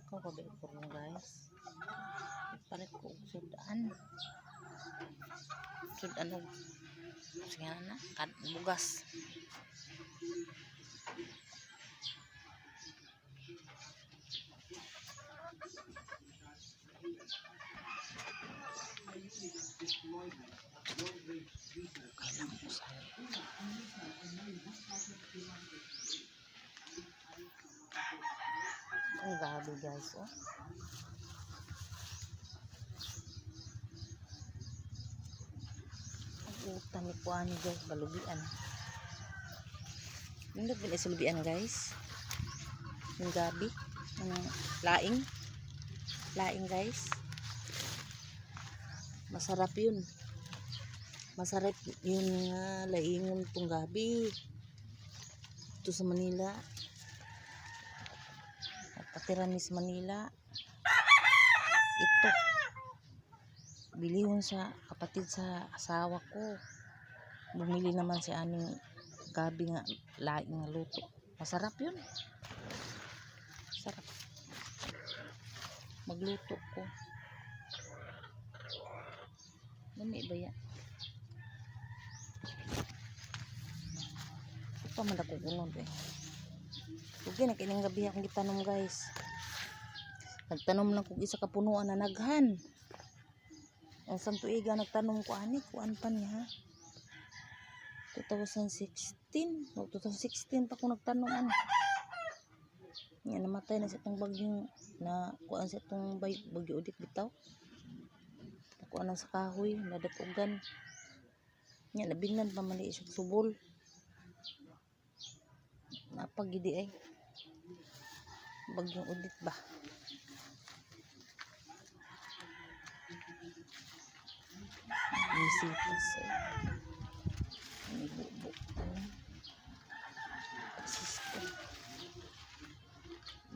Lakaw ka ba ko guys. Palit ko og sudan. Sudan og sige na kad bugas. Kailang usan. Ang gabi guys, oh. Ang utan ni kuani guys, balubian. Nindot bin isulubian guys. Ang gabi, laing. Laing guys. Masarap yun. Masarap yun nga laingon tong gabi. Ito sa Manila. Patiramis Manila. Ito. Bilihon sa kapatid sa asawa ko. Bumili naman si aning gabi nga laing nga luto. Masarap yun. Sarap. Magluto ko. Lami ba yan? Ito man ako kunod eh. Okay, nakining gabi akong gitanom guys. Nagtanom lang kong isa kapunuan na naghan. Ang santuiga nagtanom ko ani, kuan pa niya. 2016 pa ko nagtanom ano. Nga namatay na sa itong bagyong na kuan sa itong bagyo ulit bitaw. Kuan na sa kahoy, nadatugan. Nga nabingnan pa man isog subol. Napagidi ay bagyong ulit ba. Isipas eh. Ang bubuk. Sisto.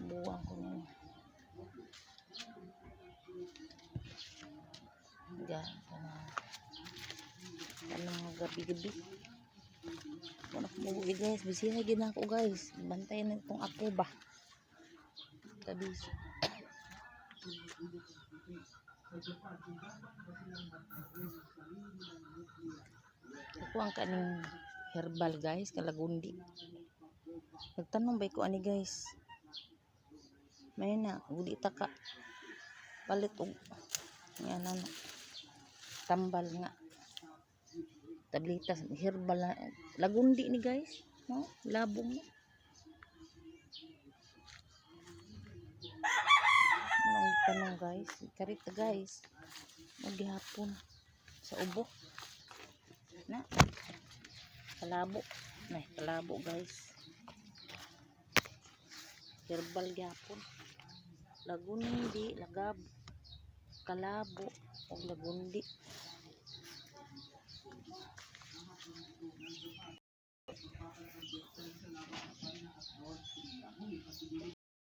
Buwang ko nyo. Diyan. Tanong gabi-gabi. Kung nakumuwi guys. Bisina gina ako guys. Bantayan na itong ako ba. Tabis. Ako ang kaning herbal guys, kalagundi. Nagtanong ba ko ani guys? May na, gudi taka. Palit og yan ano. Tambal nga. Tablitas herbal na lagundi ni guys, no? Labong. Anong tanong guys? Karita guys. Maghihapon sa ubo. Na kalabo nah kalabo guys, herbal gyapon, lagundi, lagab, kalabo o lagundi.